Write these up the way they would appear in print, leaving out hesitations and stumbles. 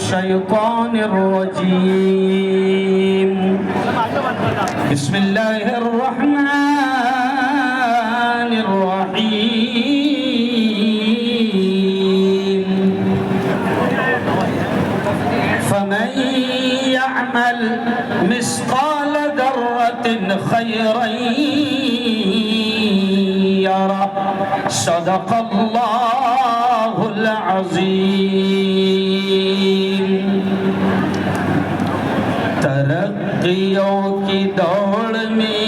الشيطان الرجيم بسم الله الرحمن الرحيم فمن يعمل مثقال ذرة خيرا يره صدق الله العظيم ترقیوں کی دوڑ میں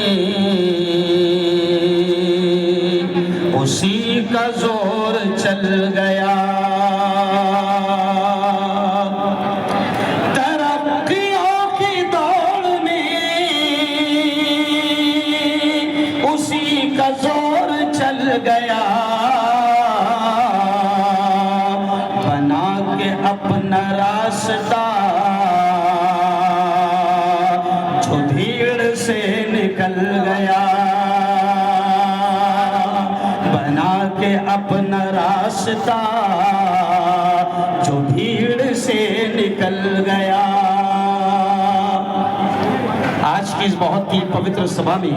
اسی کا زور چل گیا ترقیوں کی دوڑ میں اسی کا زور چل گیا بنا کے اپنا راستہ نکل گیا بنا کے اپنا راستہ جو بھیڑ سے نکل گیا۔ آج کی اس بہت ہی پوتر سبھا میں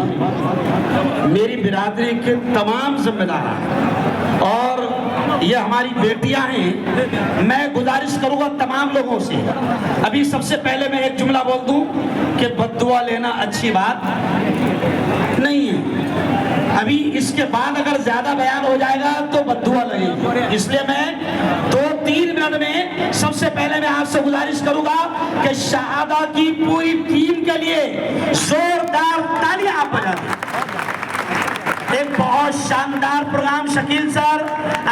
میری برادری کے تمام ذمہ دار اور یہ ہماری بیٹیاں ہیں، میں گزارش کروں گا تمام لوگوں سے، ابھی سب سے پہلے میں ایک جملہ بول دوں کہ بد دعا لینا اچھی بات نہیں ہے۔ ابھی اس کے بعد اگر زیادہ بیان ہو جائے گا تو بد دعا لگے گی، اس لیے میں 2-3 منٹ میں سب سے پہلے میں آپ سے گزارش کروں گا کہ شہادہ کی پوری ٹیم کے لیے زوردار تالیاں آپ بجا دیں۔ ایک بہت شاندار پروگرام شکیل سر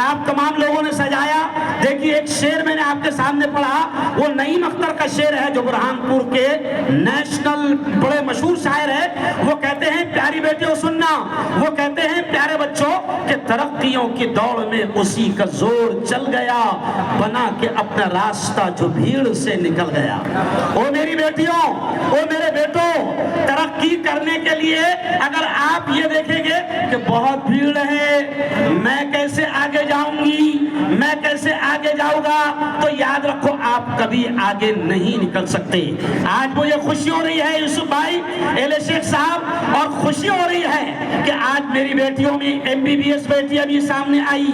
آپ تمام لوگوں نے سجایا۔ دیکھیے ایک شعر میں نے آپ کے سامنے پڑھا، وہ نعیم اختر کا شعر ہے جو برہان پور کے نیشنل بڑے مشہور شاعر ہے۔ وہ کہتے ہیں پیاری بیٹیوں سننا، وہ کہتے ہیں پیارے بچوں کہ ترقیوں کی دوڑ میں اسی کا زور چل گیا بنا کے اپنا راستہ جو بھیڑ سے نکل گیا۔ او میری بیٹیوں، او میرے بیٹوں، ترقی کرنے کے لیے اگر آپ یہ دیکھیں گے کہ بہت بھیڑ ہے، میں کیسے آگے جاؤں گی، میں کیسے آگے جاؤں گا، تو یاد رکھو آپ کبھی آگے نہیں نکل سکتے۔ آج مجھے خوشی ہو رہی ہے یوسف بھائی، اہل شیخ صاحب، اور خوشی ہو رہی ہے کہ آج میری بیٹیوں میں MBBS بیٹی ابھی سامنے آئی،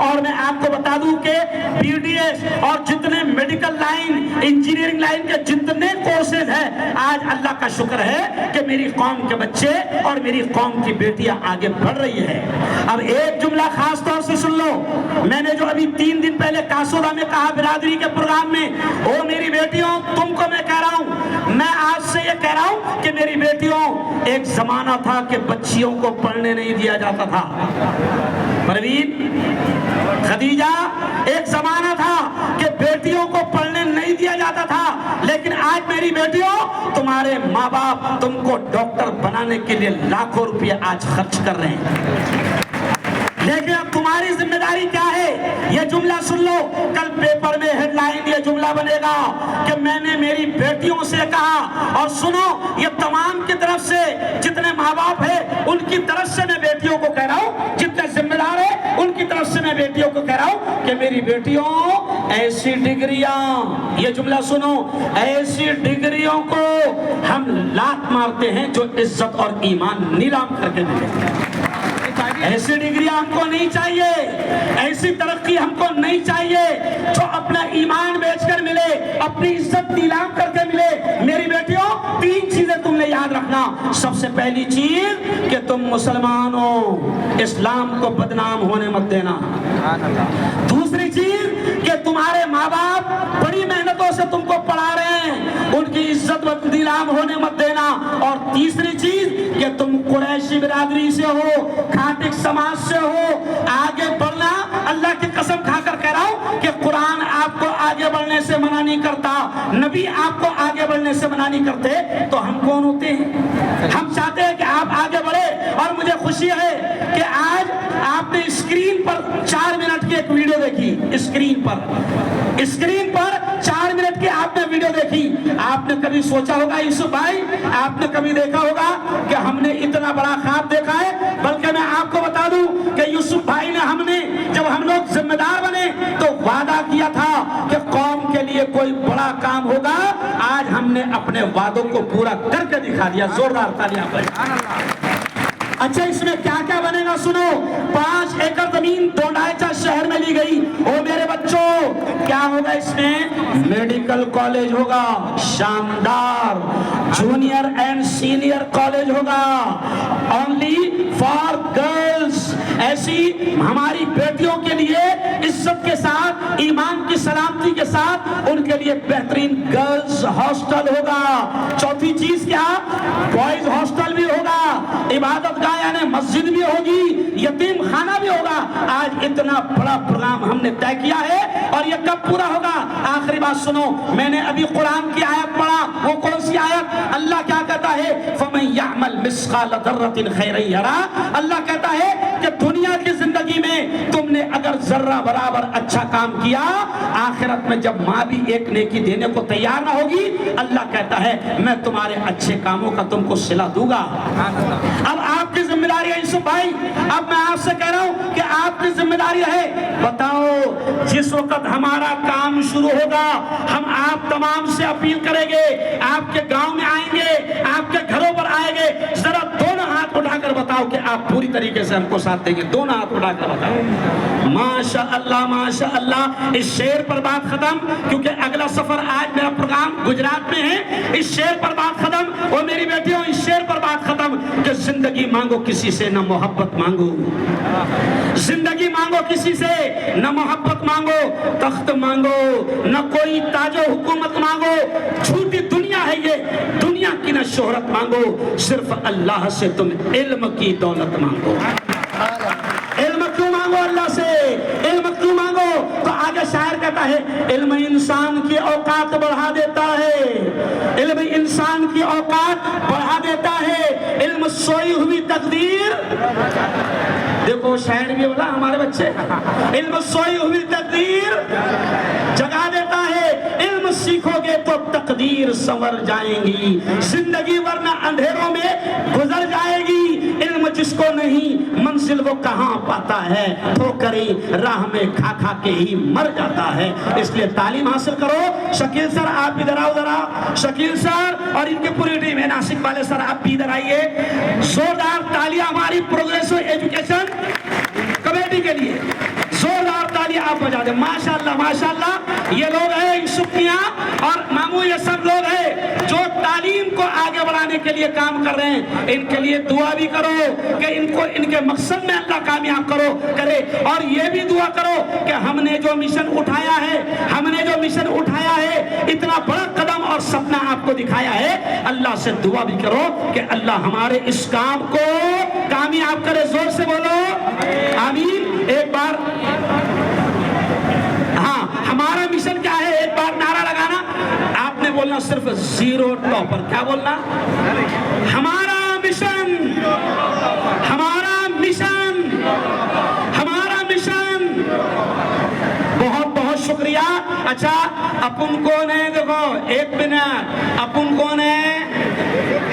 اور میں آپ کو بتا دوں کہ BDS اور جتنے میڈیکل لائن، انجینئرنگ لائن کے جتنے کورسز ہیں، آج اللہ کا شکر ہے کہ میری قوم کے بچے اور میری قوم کی بیٹیاں آگے بڑھ رہی ہے۔ اب ایک جملہ خاص طور سے سن لو، میں نے جو ابھی 3 دن پہلے کاسودہ میں کہا برادری کے پروگرام میں، او میری بیٹیوں تم کو میں کہہ رہا ہوں، میں آج سے یہ کہہ رہا ہوں کہ میری بیٹیوں ایک زمانہ تھا کہ بچیوں کو پڑھنے نہیں دیا جاتا تھا، پروین، خدیجہ، ایک زمانہ تھا کہ بیٹیوں کو پڑھنے نہیں دیا جاتا تھا، لیکن آج میری بیٹیوں تمہارے ماں باپ تم کو ڈاکٹر بنانے کے لیے لاکھوں روپے آج خرچ کر رہے ہیں، لیکن اب تمہاری ذمہ داری کیا ہے؟ یہ جملہ سن لو، کل پیپر میں ہیڈ لائن یہ جملہ بنے گا کہ میں نے میری بیٹیوں سے کہا، اور سنو یہ تمام کی طرف سے جتنے ماں باپ ہیں ان کی طرف سے میں بیٹیوں کو کہہ رہا ہوں، جتنے ذمہ دار ہیں ان کی طرف سے میں بیٹیوں کو کہہ رہا ہوں کہ میری بیٹیوں ایسی ڈگریاں، یہ جملہ سنو، ایسی ڈگریوں کو ہم لات مارتے ہیں جو عزت اور ایمان نیلام کر کے ملے۔ ایسی ڈگری ہم کو نہیں چاہیے، ایسی ترقی ہم کو نہیں چاہیے جو اپنا ایمان بیچ کر ملے، اپنی عزت نیلام کر کے ملے۔ میری بیٹیوں 3 چیزیں تم نے یاد رکھنا۔ سب سے پہلی چیز کہ تم مسلمان ہو، اسلام کو بدنام ہونے مت دینا۔ دوسری چیز کہ تمہارے ماں باپ بڑی محنتوں سے تم کو پڑھا رہے ہیں، ان کی عزت نیلام ہونے مت دینا۔ اور تیسری چیز کہ تم قریشی برادری سے ہو، کھاٹک سماج سے ہو، آگے بڑھنا، اللہ کی قسم کھا کر کہہ رہا ہوں کہ قرآن آپ کو آگے بڑھنے سے منع نہیں کرتا، نبی آپ کو آگے بڑھنے سے منع نہیں کرتے، تو ہم کون ہوتے ہیں؟ ہم چاہتے ہیں کہ آپ آگے بڑھے. اور مجھے خوشی ہے کہ آج آپ نے اسکرین پر 4 منٹ کی ایک ویڈیو دیکھی. اسکرین پر 4 منٹ کی آپ نے ویڈیو دیکھی. آپ نے کبھی سوچا ہوگا یوسف بھائی, آپ نے کبھی دیکھا ہوگا کہ ہم نے اتنا بڑا خواب دیکھا ہے؟ بلکہ میں آپ کو بتا دوں کہ یوسف بھائی نے جب ہم لوگ ذمہ دار بنے تو وعدہ کیا تھا کہ قوم کے لیے کوئی بڑا کام ہوگا. آج ہم نے اپنے وعدوں کو پورا کر کے دکھا دیا. زوردار تالیاں بجائیں. اچھا, اس میں کیا کیا بنے گا سنو. 5 ایکڑ زمین ڈونڈائچا شہر میں لی گئی. او میرے بچوں, کیا ہوگا اس میں؟ میڈیکل کالج ہوگا, شاندار. جونیئر اینڈ سینئر کالج ہوگا, اونلی فار گرلز. ایسی ہماری بیٹیوں کے لیے عزت کے ساتھ, ایمان کی سلامتی کے ساتھ ان کے لیے بہترین گرلز ہاسٹل ہوگا. چوتھی چیز کیا؟ بوائز ہاسٹل بھی ہوگا, عبادت گاہ یعنی مسجد بھی ہوگی, یتیم خانہ بھی ہوگا. آج اتنا بڑا پروگرام ہم نے طے کیا ہے. اور یہ کب پورا ہوگا؟ آخری بات سنو, میں نے ابھی قرآن کی آیت پڑھا. وہ کون سی آیت؟ اللہ کیا کہتا ہے؟ فَمَن يَعْمَلْ مِثْقَالَ ذَرَّةٍ خَيْرًا يَرَهُ. اللہ کہتا ہے کہ دنیا کی زندگی میں تم نے اگر ذرہ برابر اچھا کام کیا, آخرت میں جب ماں بھی ایک نیکی دینے کو تیار نہ ہوگی, اللہ کہتا ہے میں تمہارے اچھے کاموں کا تم کو صلہ دوں گا. اب آپ کی ذمہ داری ہے یوسف بھائی, اب میں آپ سے کہہ رہا ہوں کہ آپ کی ذمہ داری ہے, بتاؤ جس وقت ہمارا کام شروع ہوگا ہم آپ تمام سے اپیل کریں گے, آپ کے گاؤں میں آئیں گے, آپ کے گھروں پر آئیں گے, ذرا دونوں ہاتھ اٹھا کر بتاؤ کہ آپ پوری طریقے سے ہم کو ساتھ دیں گے. دونوں ہاتھ اٹھا کر بتاؤ. ماشاء اللہ ماشاء اللہ. اس شعر پر بات ختم, کیونکہ اگلا سفر آج میرا پروگرام گجرات میں ہے. اس شعر پر بات ختم. اور میری بیٹیوں, اس شعر پر بات ختم کہ زندگی مانگو کسی سے نہ محبت مانگو. زندگی مانگو کسی سے نہ محبت مانگو, تخت مانگو نہ کوئی تاج و حکومت مانگو. جھوٹی دنیا ہے یہ, دنیا کی نہ شہرت مانگو, صرف اللہ سے تم علم کی دولت مانگو. علم کیوں مانگو اللہ سے؟ علم کیوں مانگو؟ تو آگے شاعر کہتا ہے علم انسان کی اوقات بڑھا دیتا ہے, علم انسان کی اوقات بڑھا دیتا ہے, علم سوئی ہوئی تقدیر. دیکھو شاعر بھی بولا ہمارے بچے, علم سوئی ہوئی تقدیر جگا دیتا ہے. علم سیکھو گے تو تقدیر سنور جائیں گی, زندگی ورنہ اندھیروں میں گزر جائے گی. علم جس کو نہیں منزل وہ کہاں پاتا ہے, ٹھوکریں راہ میں کھا کھا کے ہی مر جاتا ہے. اس لیے تعلیم حاصل کرو. شکیل سر آپ ادھر آؤ ذرا, شکیل سر اور ان کی پوری ٹیم ہے, ناسک والے سر آپ بھی ادھر آئیے. زوردار تالیاں ہماری پروگریسو ایجوکیشن کمیٹی کے لیے, زوردار تالیاں آپ بجا دیں. ماشاءاللہ ماشاءاللہ. یہ لوگ ہیں یوسف میاں اور مامو, یہ سب لوگ ہیں جو تعلیم کو آگے بڑھانے کے لیے کام کر رہے ہیں. ان کے لیے دعا بھی کرو کہ ان کو ان کے مقصد میں اللہ کامیاب کرے. اور یہ بھی دعا کرو کہ ہم نے جو مشن اٹھایا ہے, اتنا بڑا قدم اور سپنا آپ کو دکھایا ہے, اللہ سے دعا بھی کرو کہ اللہ ہمارے اس کام کو کامیاب کرے. زور سے بولو آمین. ایک بار ہاں, ہمارا مشن کیا ہے؟ ایک بار نعرہ لگانا. آپ نے بولنا صرف زیرو ٹاپر. کیا بولنا؟ ہمارا مشن, ہمارا مشن, ہمارا مشن. بہت بہت شکریہ. اچھا اپن کون ہے؟ دیکھو ایک منٹ, اپن کون ہے؟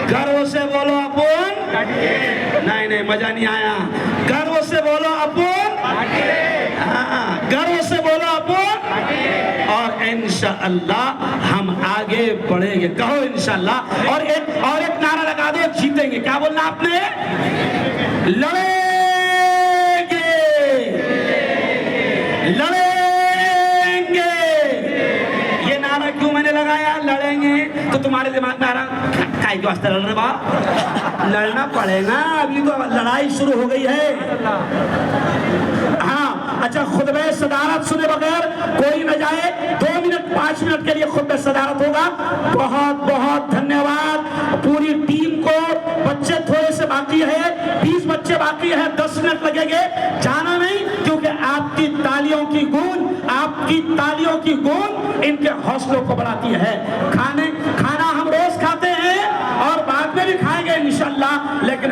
گھروں سے بولو اپن. نہیں مزہ نہیں آیا. گھروں سے بولو اپن. ہاں گھروں سے بولو اپن. اور انشاءاللہ ہم آگے بڑھیں گے. کہو انشاءاللہ. اور ایک نعرہ لگا دو, جیتیں گے. کیا بولنا آپ نے؟ لڑیں گے. یہ نعرہ کیوں میں نے لگایا؟ لڑیں گے تو تمہارے دماغ میں آ رہا کائی کے واسطے لڑ رہے با, لڑنا پڑے گا. ابھی تو لڑائی شروع ہو گئی ہے. ہاں اچھا, خطبہ صدارت سنے بغیر کوئی نہ جائے. 2 منٹ 5 منٹ کے لیے خطبہ صدارت ہوگا. بہت بہت دھنیہ واد پوری ٹیم کو. بچے تھوڑے سے باقی ہے, 20 بچے باقی ہے, 10 منٹ لگیں گے. جانا نہیں, کیونکہ آپ کی تالیوں کی گونج ان کے حوصلوں کو بڑھاتی ہے. کھانا ہم روز کھاتے ہیں اور بعد میں بھی کھائیں گے انشاءاللہ, لیکن